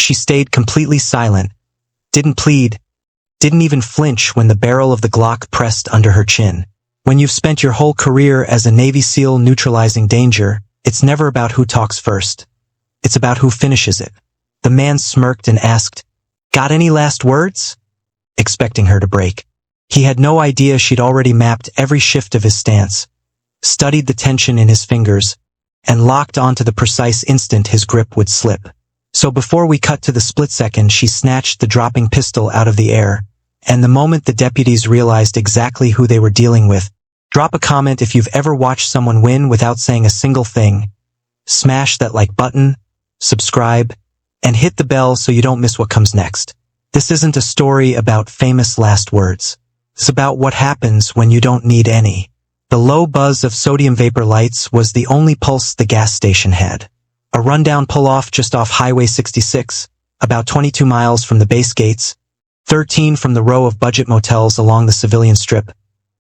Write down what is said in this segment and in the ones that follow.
she stayed completely silent, didn't plead, didn't even flinch when the barrel of the Glock pressed under her chin. When you've spent your whole career as a Navy SEAL neutralizing danger, it's never about who talks first. It's about who finishes it. The man smirked and asked, "Got any last words?" expecting her to break. He had no idea she'd already mapped every shift of his stance, studied the tension in his fingers, and locked onto the precise instant his grip would slip. So before we cut to the split second, she snatched the dropping pistol out of the air, and the moment the deputies realized exactly who they were dealing with, drop a comment if you've ever watched someone win without saying a single thing. Smash that like button, subscribe, and hit the bell so you don't miss what comes next. This isn't a story about famous last words. It's about what happens when you don't need any. The low buzz of sodium vapor lights was the only pulse the gas station had. A rundown pull-off just off Highway 66, about 22 miles from the base gates, 13 from the row of budget motels along the civilian strip,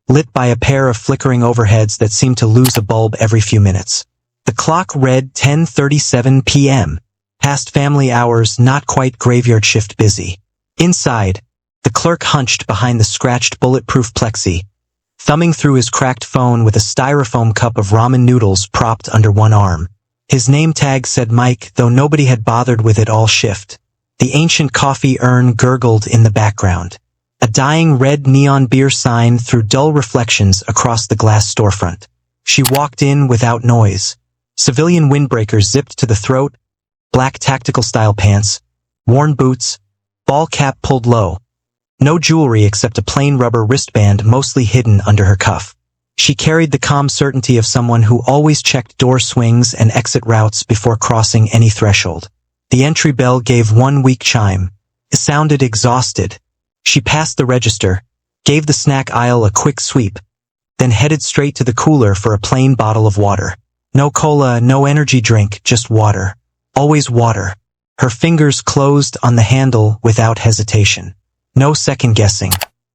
lit by a pair of flickering overheads that seemed to lose a bulb every few minutes. The clock read 10:37 p.m., past family hours, not quite graveyard shift busy. Inside, the clerk hunched behind the scratched bulletproof plexi, thumbing through his cracked phone with a styrofoam cup of ramen noodles propped under one arm. His name tag said Mike, though nobody had bothered with it all shift. The ancient coffee urn gurgled in the background. A dying red neon beer sign threw dull reflections across the glass storefront. She walked in without noise. Civilian windbreakers zipped to the throat, black tactical-style pants, worn boots, ball cap pulled low. No jewelry except a plain rubber wristband mostly hidden under her cuff. She carried the calm certainty of someone who always checked door swings and exit routes before crossing any threshold. The entry bell gave one weak chime. It sounded exhausted. She passed the register, gave the snack aisle a quick sweep, then headed straight to the cooler for a plain bottle of water. No cola, no energy drink, just water. Always water. Her fingers closed on the handle without hesitation. No second-guessing.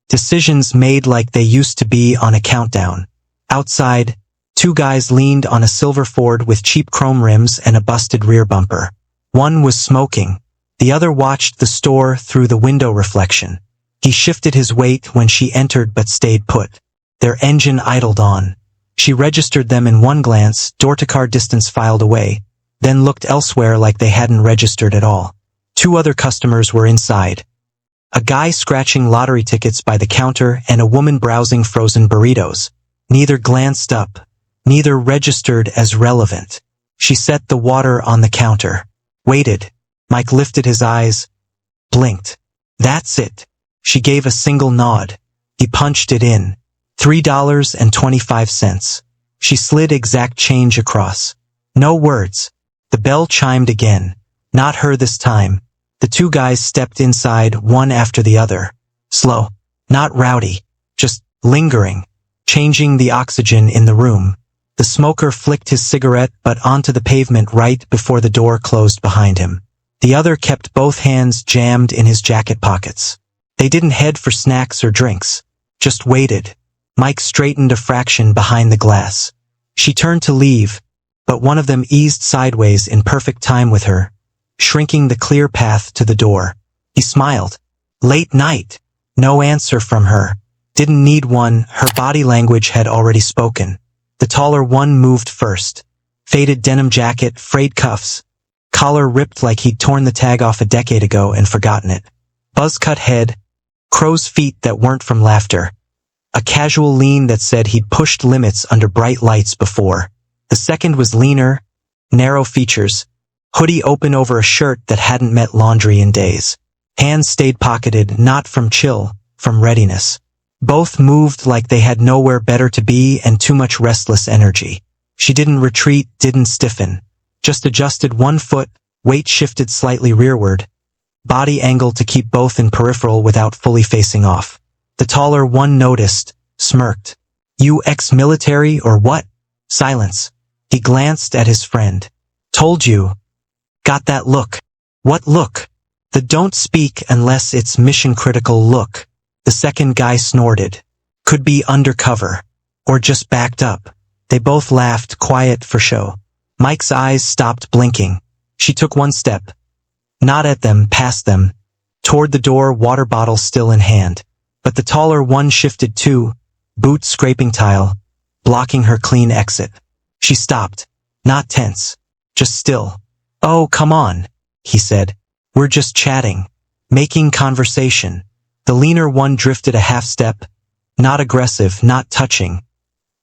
Decisions made like they used to be on a countdown. Outside, two guys leaned on a silver Ford with cheap chrome rims and a busted rear bumper. One was smoking. The other watched the store through the window reflection. He shifted his weight when she entered but stayed put. Their engine idled on. She registered them in one glance, door-to-car distance filed away, then looked elsewhere like they hadn't registered at all. Two other customers were inside. A guy scratching lottery tickets by the counter and a woman browsing frozen burritos. Neither glanced up. Neither registered as relevant. She set the water on the counter. Waited. Mike lifted his eyes. Blinked. That's it. She gave a single nod. He punched it in. $3.25. She slid exact change across. No words. The bell chimed again. Not her this time. The two guys stepped inside, one after the other. Slow. Not rowdy. Just lingering. Changing the oxygen in the room. The smoker flicked his cigarette but onto the pavement right before the door closed behind him. The other kept both hands jammed in his jacket pockets. They didn't head for snacks or drinks. Just waited. Mike straightened a fraction behind the glass. She turned to leave, but one of them eased sideways in perfect time with her, shrinking the clear path to the door. He smiled. Late night. No answer from her. Didn't need one, her body language had already spoken. The taller one moved first. Faded denim jacket, frayed cuffs. Collar ripped like he'd torn the tag off a decade ago and forgotten it. Buzz-cut head. Crow's feet that weren't from laughter. A casual lean that said he'd pushed limits under bright lights before. The second was leaner, narrow features, hoodie open over a shirt that hadn't met laundry in days. Hands stayed pocketed, not from chill, from readiness. Both moved like they had nowhere better to be and too much restless energy. She didn't retreat, didn't stiffen. Just adjusted one foot, weight shifted slightly rearward. Body angle to keep both in peripheral without fully facing off. The taller one noticed, smirked. You ex-military or what? Silence. He glanced at his friend. Told you. Got that look. What look? The don't speak unless it's mission critical look. The second guy snorted. Could be undercover. Or just backed up. They both laughed, quiet for show. Mike's eyes stopped blinking. She took one step. Not at them, past them. Toward the door, water bottle still in hand. But the taller one shifted too, boot scraping tile, blocking her clean exit. She stopped. Not tense. Just still. "Oh, come on," he said. "We're just chatting. Making conversation." The leaner one drifted a half step. Not aggressive, not touching.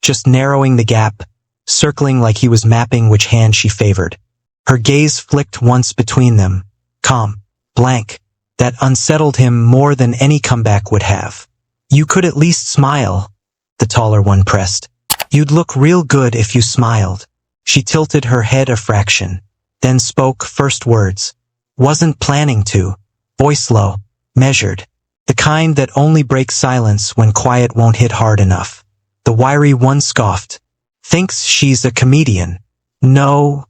Just narrowing the gap, circling like he was mapping which hand she favored. Her gaze flicked once between them. Calm. Blank. That unsettled him more than any comeback would have. "You could at least smile," the taller one pressed. "You'd look real good if you smiled." She tilted her head a fraction, then spoke first words. "Wasn't planning to." Voice low, measured. The kind that only breaks silence when quiet won't hit hard enough. The wiry one scoffed. "Thinks she's a comedian." "No,"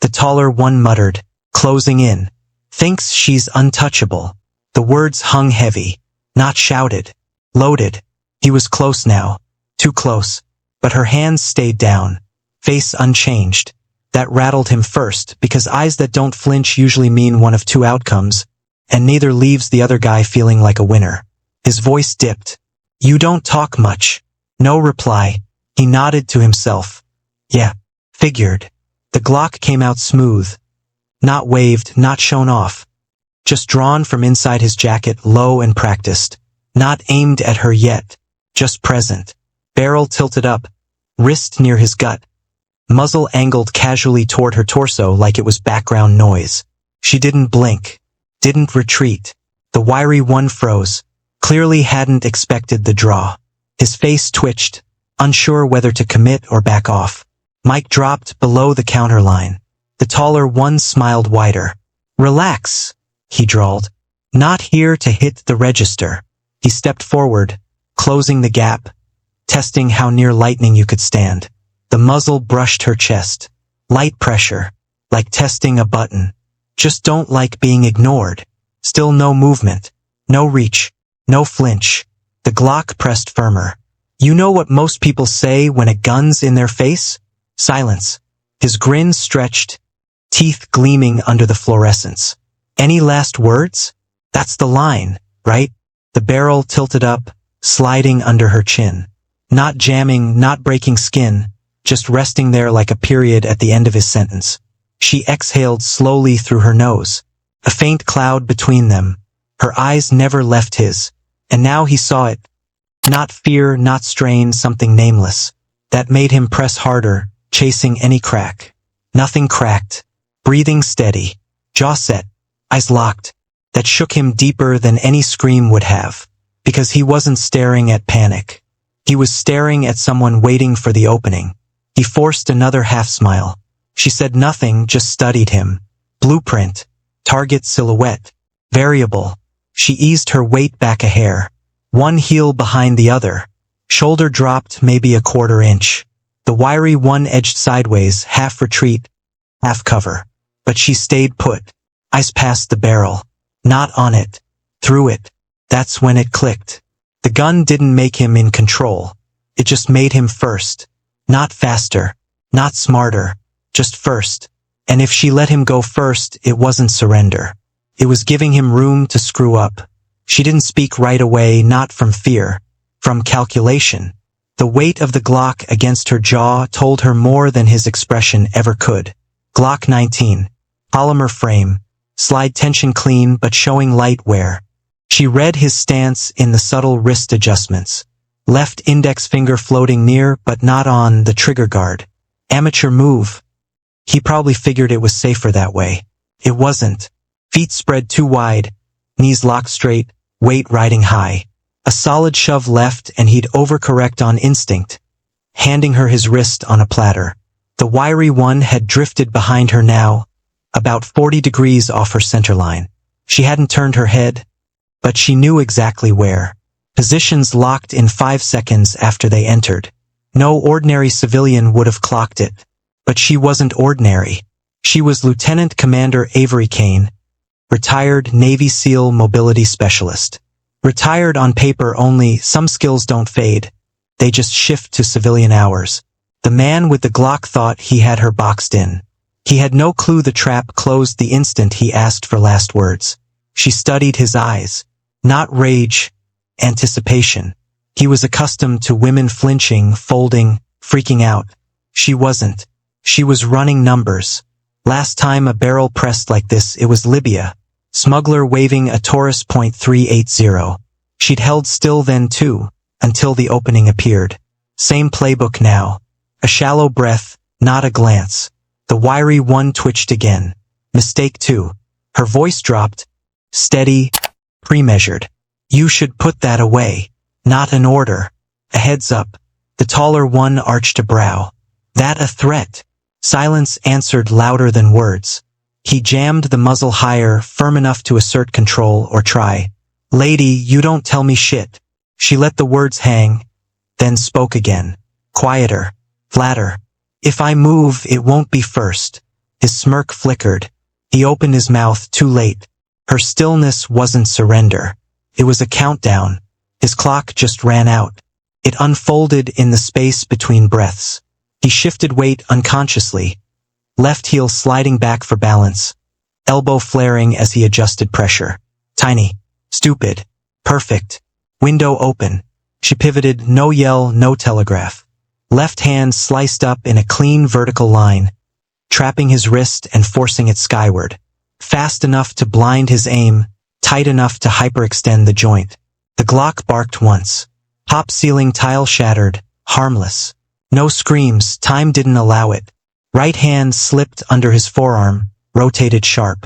the taller one muttered, closing in. "Thinks she's untouchable." The words hung heavy, not shouted, loaded. He was close now, too close, but her hands stayed down, face unchanged. That rattled him first, because eyes that don't flinch usually mean one of two outcomes, and neither leaves the other guy feeling like a winner. His voice dipped. "You don't talk much." No reply. He nodded to himself. "Yeah, figured." The Glock came out smooth. Not waved, not shown off. Just drawn from inside his jacket, low and practiced. Not aimed at her yet. Just present. Barrel tilted up. Wrist near his gut. Muzzle angled casually toward her torso like it was background noise. She didn't blink. Didn't retreat. The wiry one froze. Clearly hadn't expected the draw. His face twitched, unsure whether to commit or back off. Mic dropped below the counter line. The taller one smiled wider. "Relax," he drawled. "Not here to hit the register." He stepped forward, closing the gap, testing how near lightning you could stand. The muzzle brushed her chest. Light pressure, like testing a button. Just don't like being ignored. Still no movement. No reach. No flinch. The Glock pressed firmer. "You know what most people say when a gun's in their face?" Silence. His grin stretched, teeth gleaming under the fluorescence. "Any last words?" "That's the line, right?" The barrel tilted up, sliding under her chin. Not jamming, not breaking skin, just resting there like a period at the end of his sentence. She exhaled slowly through her nose. A faint cloud between them. Her eyes never left his. And now he saw it. Not fear, not strain, something nameless. That made him press harder, chasing any crack. Nothing cracked. Breathing steady. Jaw set. Eyes locked. That shook him deeper than any scream would have. Because he wasn't staring at panic. He was staring at someone waiting for the opening. He forced another half-smile. She said nothing, just studied him. Blueprint. Target silhouette. Variable. She eased her weight back a hair. One heel behind the other. Shoulder dropped maybe a quarter inch. The wiry one edged sideways, half retreat, half cover. But she stayed put. Eyes past the barrel. Not on it. Through it. That's when it clicked. The gun didn't make him in control. It just made him first. Not faster. Not smarter. Just first. And if she let him go first, it wasn't surrender. It was giving him room to screw up. She didn't speak right away, not from fear. From calculation. The weight of the Glock against her jaw told her more than his expression ever could. Glock 19. Polymer frame. Slide tension clean but showing light wear. She read his stance in the subtle wrist adjustments. Left index finger floating near but not on the trigger guard. Amateur move. He probably figured it was safer that way. It wasn't. Feet spread too wide. Knees locked straight. Weight riding high. A solid shove left and he'd overcorrect on instinct, handing her his wrist on a platter. The wiry one had drifted behind her now, about 40 degrees off her center line. She hadn't turned her head, but she knew exactly where. Positions locked in 5 seconds after they entered. No ordinary civilian would have clocked it. But she wasn't ordinary. She was Lieutenant Commander Avery Kane, retired Navy SEAL mobility specialist. Retired on paper only, some skills don't fade. They just shift to civilian hours. The man with the Glock thought he had her boxed in. He had no clue the trap closed the instant he asked for last words. She studied his eyes. Not rage, anticipation. He was accustomed to women flinching, folding, freaking out. She wasn't. She was running numbers. Last time a barrel pressed like this, it was Libya. Smuggler waving a Taurus .380. She'd held still then too, until the opening appeared. Same playbook now. A shallow breath, not a glance. The wiry one twitched again. Mistake two. Her voice dropped. Steady, pre-measured. You should put that away. Not an order. A heads up. The taller one arched a brow. That a threat? Silence answered louder than words. He jammed the muzzle higher, firm enough to assert control or try. Lady, you don't tell me shit. She let the words hang, then spoke again. Quieter, flatter. If I move, it won't be first. His smirk flickered. He opened his mouth too late. Her stillness wasn't surrender. It was a countdown. His clock just ran out. It unfolded in the space between breaths. He shifted weight unconsciously, left heel sliding back for balance, elbow flaring as he adjusted pressure. Tiny, stupid, perfect. Window open. She pivoted, no yell, no telegraph. Left hand sliced up in a clean vertical line, trapping his wrist and forcing it skyward. Fast enough to blind his aim, tight enough to hyperextend the joint. The Glock barked once. Top ceiling tile shattered, harmless. No screams, time didn't allow it. Right hand slipped under his forearm, rotated sharp.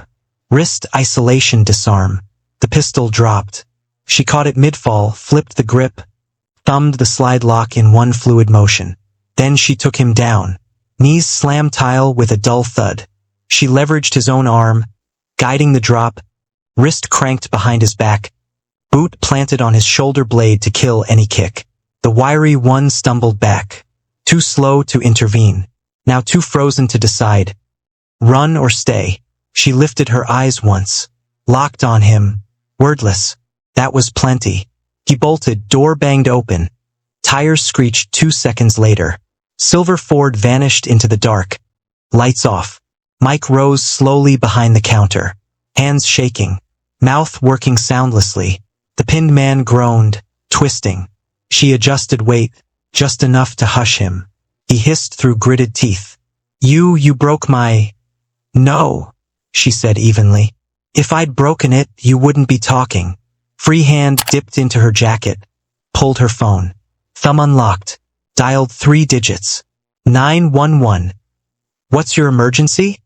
Wrist isolation disarm. The pistol dropped. She caught it mid-fall, flipped the grip, thumbed the slide lock in one fluid motion. Then she took him down. Knees slammed tile with a dull thud. She leveraged his own arm, guiding the drop, wrist cranked behind his back, boot planted on his shoulder blade to kill any kick. The wiry one stumbled back. Too slow to intervene. Now too frozen to decide. Run or stay. She lifted her eyes once. Locked on him. Wordless. That was plenty. He bolted, door banged open. Tires screeched 2 seconds later. Silver Ford vanished into the dark. Lights off. Mike rose slowly behind the counter. Hands shaking. Mouth working soundlessly. The pinned man groaned, twisting. She adjusted weight, just enough to hush him. He hissed through gritted teeth. You broke my... No, she said evenly. If I'd broken it, you wouldn't be talking. Free hand dipped into her jacket, pulled her phone. Thumb unlocked, dialed 3 digits. 911. What's your emergency?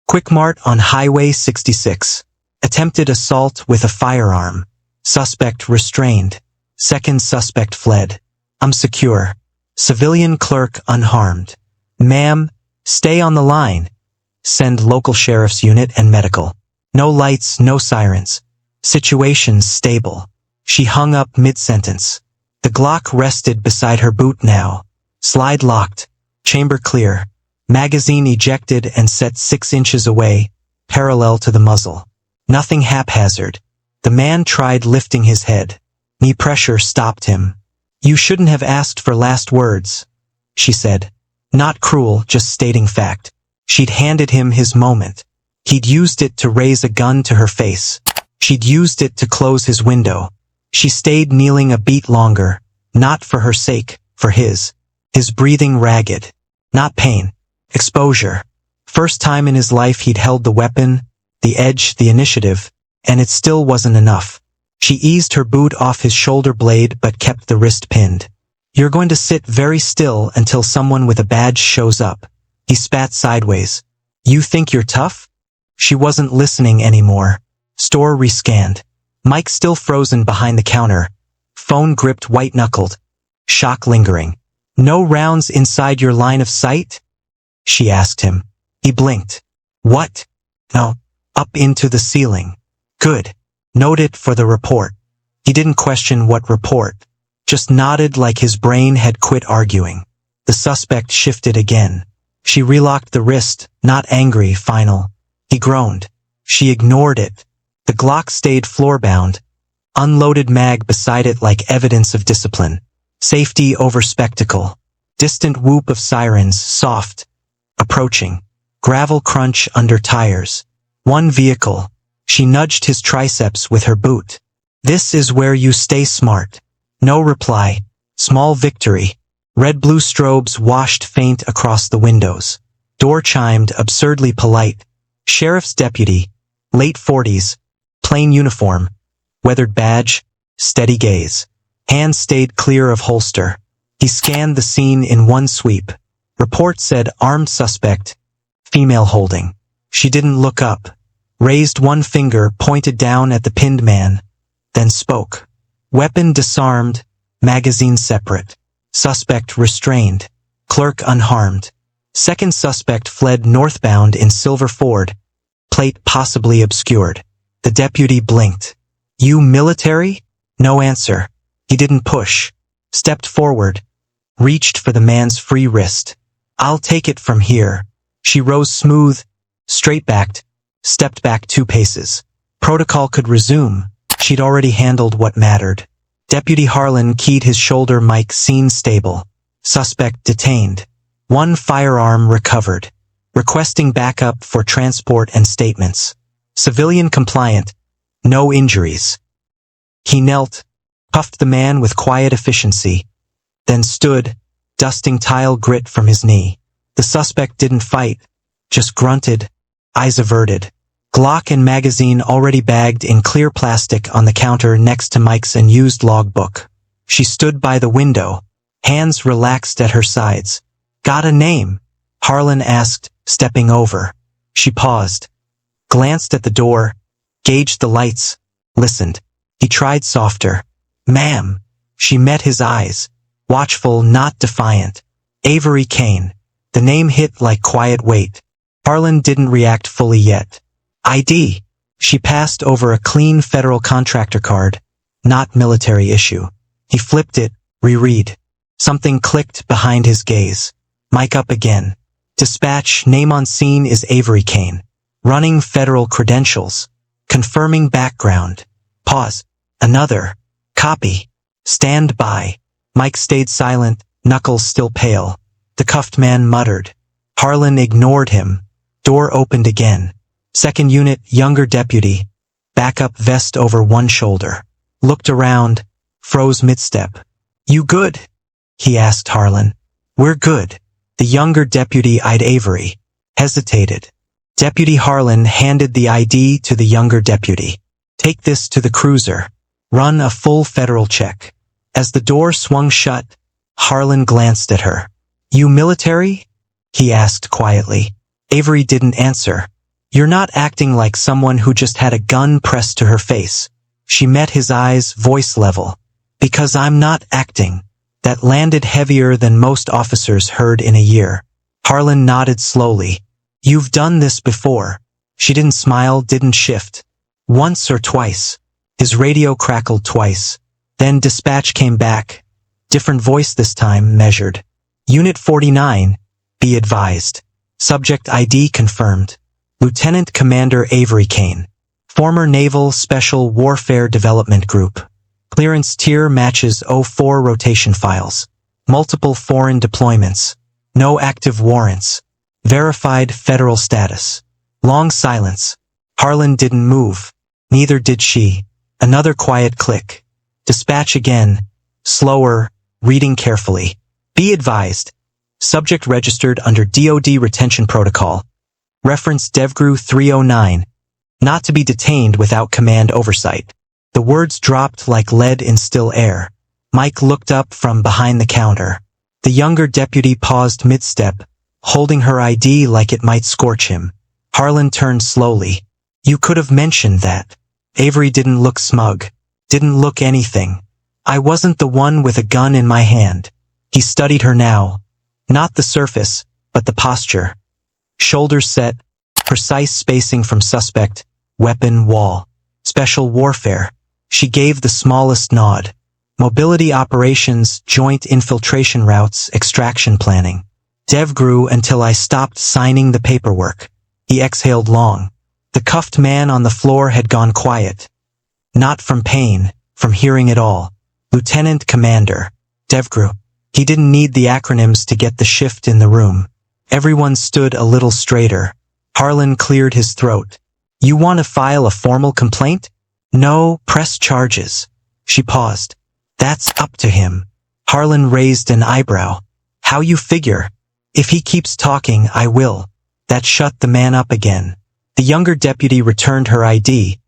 QuickMart on Highway 66. Attempted assault with a firearm. Suspect restrained. Second suspect fled. I'm secure. Civilian clerk unharmed. Ma'am, stay on the line. Send local sheriff's unit and medical. No lights, no sirens. Situation stable. She hung up mid-sentence. The Glock rested beside her boot now. Slide locked. Chamber clear. Magazine ejected and set 6 inches away, parallel to the muzzle. Nothing haphazard. The man tried lifting his head. Knee pressure stopped him. You shouldn't have asked for last words, she said. Not cruel, just stating fact. She'd handed him his moment. He'd used it to raise a gun to her face. She'd used it to close his window. She stayed kneeling a beat longer, not for her sake, for his. His breathing ragged. Not pain. Exposure. First time in his life he'd held the weapon, the edge, the initiative, and it still wasn't enough. She eased her boot off his shoulder blade but kept the wrist pinned. You're going to sit very still until someone with a badge shows up. He spat sideways. You think you're tough? She wasn't listening anymore. Store rescanned. Mike still frozen behind the counter. Phone gripped white-knuckled. Shock lingering. No rounds inside your line of sight? She asked him. He blinked. What? No. Up into the ceiling. Good. Note it for the report. He didn't question what report. Just nodded like his brain had quit arguing. The suspect shifted again. She relocked the wrist, not angry, final. He groaned. She ignored it. The Glock stayed floorbound. Unloaded mag beside it like evidence of discipline. Safety over spectacle. Distant whoop of sirens, soft. Approaching. Gravel crunch under tires. One vehicle. She nudged his triceps with her boot. This is where you stay smart. No reply. Small victory. Red-blue strobes washed faint across the windows. Door chimed, absurdly polite. Sheriff's deputy. Late 40s. Plain uniform. Weathered badge. Steady gaze. Hands stayed clear of holster. He scanned the scene in one sweep. Report said armed suspect. Female holding. She didn't look up. Raised one finger, pointed down at the pinned man. Then spoke. Weapon disarmed. Magazine separate. Suspect restrained. Clerk unharmed. Second suspect fled northbound in silver Ford. Plate possibly obscured. The deputy blinked. You military? No answer. He didn't push. Stepped forward. Reached for the man's free wrist. I'll take it from here. She rose smooth, straight-backed, stepped back 2 paces. Protocol could resume. She'd already handled what mattered. Deputy Harlan keyed his shoulder mic. Scene stable. Suspect detained. One firearm recovered. Requesting backup for transport and statements. Civilian compliant. No injuries. He knelt, puffed the man with quiet efficiency, then stood, dusting tile grit from his knee. The suspect didn't fight, just grunted, eyes averted. Glock and magazine already bagged in clear plastic on the counter next to Mike's unused logbook. She stood by the window, hands relaxed at her sides. Got a name? Harlan asked, stepping over. She paused, glanced at the door, gauged the lights, listened. He tried softer. Ma'am. She met his eyes, watchful, not defiant. Avery Kane. The name hit like quiet weight. Harlan didn't react fully yet. ID. She passed over a clean federal contractor card. Not military issue. He flipped it, reread. Something clicked behind his gaze. Mic up again. Dispatch, name on scene is Avery Kane. Running federal credentials. Confirming background. Pause. Another. Copy. Stand by. Mike stayed silent, knuckles still pale. The cuffed man muttered. Harlan ignored him. Door opened again. Second unit, younger deputy. Backup vest over one shoulder. Looked around, froze mid-step. You good? He asked Harlan. We're good. The younger deputy eyed Avery. Hesitated. Deputy Harlan handed the ID to the younger deputy. Take this to the cruiser. Run a full federal check. As the door swung shut, Harlan glanced at her. You military? He asked quietly. Avery didn't answer. You're not acting like someone who just had a gun pressed to her face. She met his eyes, voice level. Because I'm not acting. That landed heavier than most officers heard in a year. Harlan nodded slowly. You've done this before. She didn't smile, didn't shift. Once or twice. His radio crackled twice. Then dispatch came back. Different voice this time, measured. Unit 49, be advised. Subject ID confirmed. Lieutenant Commander Avery Kane. Former Naval Special Warfare Development Group. Clearance tier matches 04 rotation files. Multiple foreign deployments. No active warrants. Verified federal status. Long silence. Harlan didn't move. Neither did she. Another quiet click. Dispatch again. Slower, reading carefully. Be advised. Subject registered under DoD Retention Protocol. Reference DEVGRU 309. Not to be detained without command oversight. The words dropped like lead in still air. Mike looked up from behind the counter. The younger deputy paused mid-step, holding her ID like it might scorch him. Harlan turned slowly. You could have mentioned that. Avery didn't look smug. Didn't look anything. I wasn't the one with a gun in my hand. He studied her now. Not the surface, but the posture. Shoulders set, precise spacing from suspect, weapon, wall. Special warfare. She gave the smallest nod. Mobility operations, joint infiltration routes, extraction planning. DEVGRU until I stopped signing the paperwork. He exhaled long. The cuffed man on the floor had gone quiet. Not from pain, from hearing it all. Lieutenant Commander. DEVGRU. He didn't need the acronyms to get the shift in the room. Everyone stood a little straighter. Harlan cleared his throat. You want to file a formal complaint? No, press charges. She paused. That's up to him. Harlan raised an eyebrow. How you figure? If he keeps talking, I will. That shut the man up again. The younger deputy returned her ID.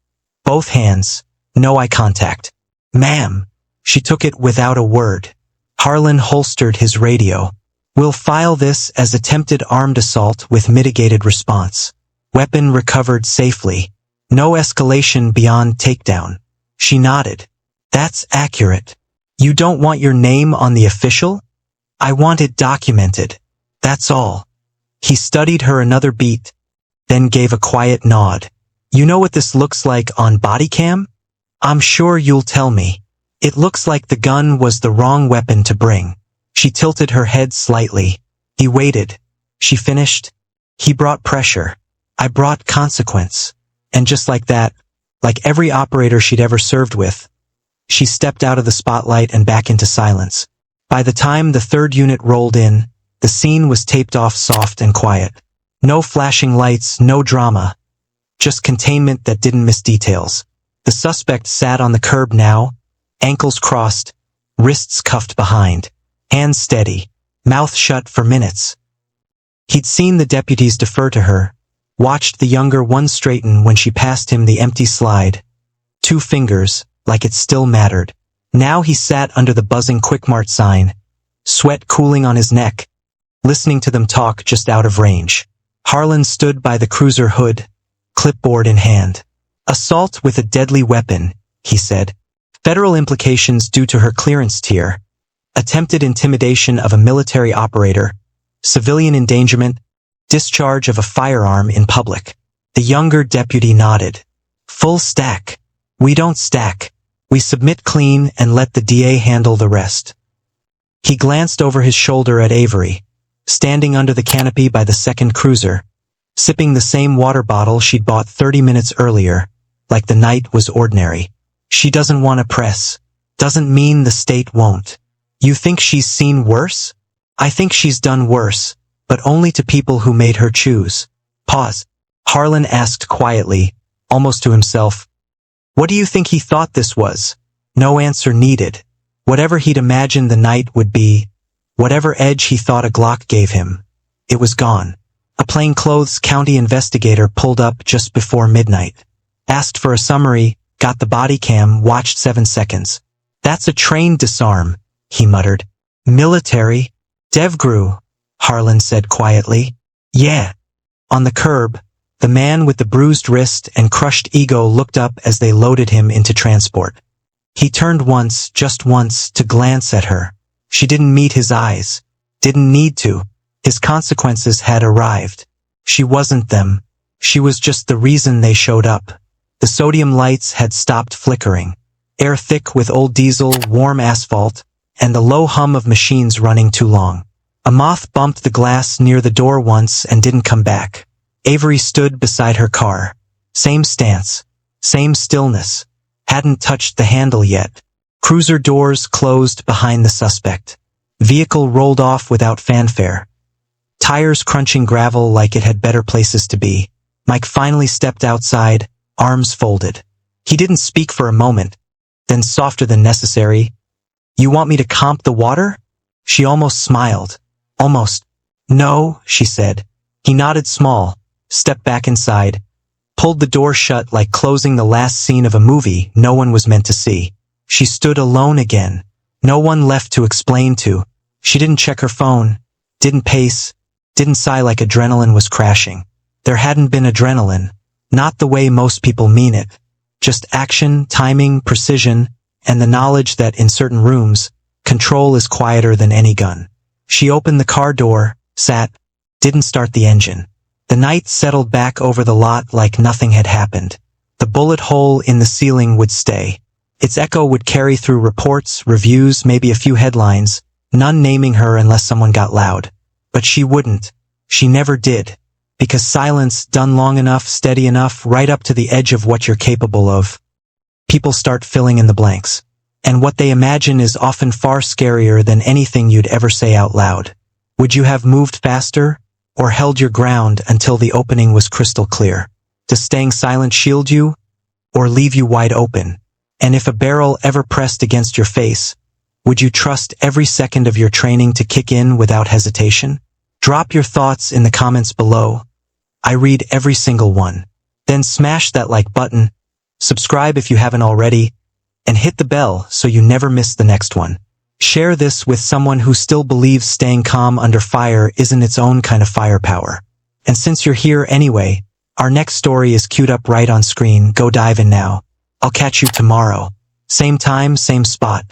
Both hands. No eye contact. Ma'am. She took it without a word. Harlan holstered his radio. We'll file this as attempted armed assault with mitigated response. Weapon recovered safely. No escalation beyond takedown. She nodded. That's accurate. You don't want your name on the official? I want it documented. That's all. He studied her another beat, then gave a quiet nod. You know what this looks like on body cam? I'm sure you'll tell me. It looks like the gun was the wrong weapon to bring. She tilted her head slightly. He waited. She finished. He brought pressure. I brought consequence. And just like that, like every operator she'd ever served with, she stepped out of the spotlight and back into silence. By the time the third unit rolled in, the scene was taped off soft and quiet. No flashing lights, no drama. Just containment that didn't miss details. The suspect sat on the curb now, ankles crossed, wrists cuffed behind, hands steady, mouth shut for minutes. He'd seen the deputies defer to her, watched the younger one straighten when she passed him the empty slide. 2 fingers, like it still mattered. Now he sat under the buzzing QuickMart sign, sweat cooling on his neck, listening to them talk just out of range. Harlan stood by the cruiser hood, clipboard in hand. Assault with a deadly weapon, he said. Federal implications due to her clearance tier. Attempted intimidation of a military operator. Civilian endangerment. Discharge of a firearm in public. The younger deputy nodded. Full stack. We don't stack. We submit clean and let the DA handle the rest. He glanced over his shoulder at Avery, standing under the canopy by the second cruiser, sipping the same water bottle she'd bought 30 minutes earlier, like the night was ordinary. She doesn't want to press. Doesn't mean the state won't. You think she's seen worse? I think she's done worse, but only to people who made her choose. Pause. Harlan asked quietly, almost to himself. What do you think he thought this was? No answer needed. Whatever he'd imagined the night would be, whatever edge he thought a Glock gave him, it was gone. A plainclothes county investigator pulled up just before midnight. Asked for a summary, got the body cam, watched 7 seconds. That's a trained disarm, he muttered. Military? DEVGRU, Harlan said quietly. Yeah. On the curb, the man with the bruised wrist and crushed ego looked up as they loaded him into transport. He turned once, just once, to glance at her. She didn't meet his eyes. Didn't need to. His consequences had arrived. She wasn't them. She was just the reason they showed up. The sodium lights had stopped flickering. Air thick with old diesel, warm asphalt, and the low hum of machines running too long. A moth bumped the glass near the door once and didn't come back. Avery stood beside her car. Same stance. Same stillness. Hadn't touched the handle yet. Cruiser doors closed behind the suspect. Vehicle rolled off without fanfare. Tires crunching gravel like it had better places to be. Mike finally stepped outside, arms folded. He didn't speak for a moment, then softer than necessary. You want me to comp the water? She almost smiled. Almost. No, she said. He nodded small, stepped back inside, pulled the door shut like closing the last scene of a movie no one was meant to see. She stood alone again. No one left to explain to. She didn't check her phone, didn't pace, didn't sigh like adrenaline was crashing. There hadn't been adrenaline. Not the way most people mean it. Just action, timing, precision, and the knowledge that in certain rooms, control is quieter than any gun. She opened the car door, sat, didn't start the engine. The night settled back over the lot like nothing had happened. The bullet hole in the ceiling would stay. Its echo would carry through reports, reviews, maybe a few headlines, none naming her unless someone got loud. But she wouldn't. She never did. Because silence, done long enough, steady enough, right up to the edge of what you're capable of, people start filling in the blanks. And what they imagine is often far scarier than anything you'd ever say out loud. Would you have moved faster? or held your ground until the opening was crystal clear? Does staying silent shield you, or leave you wide open? And if a barrel ever pressed against your face, would you trust every second of your training to kick in without hesitation? Drop your thoughts in the comments below. I read every single one. Then smash that like button, subscribe if you haven't already, and hit the bell so you never miss the next one. Share this with someone who still believes staying calm under fire isn't its own kind of firepower. And since you're here anyway, our next story is queued up right on screen. Go dive in now. I'll catch you tomorrow. Same time, same spot.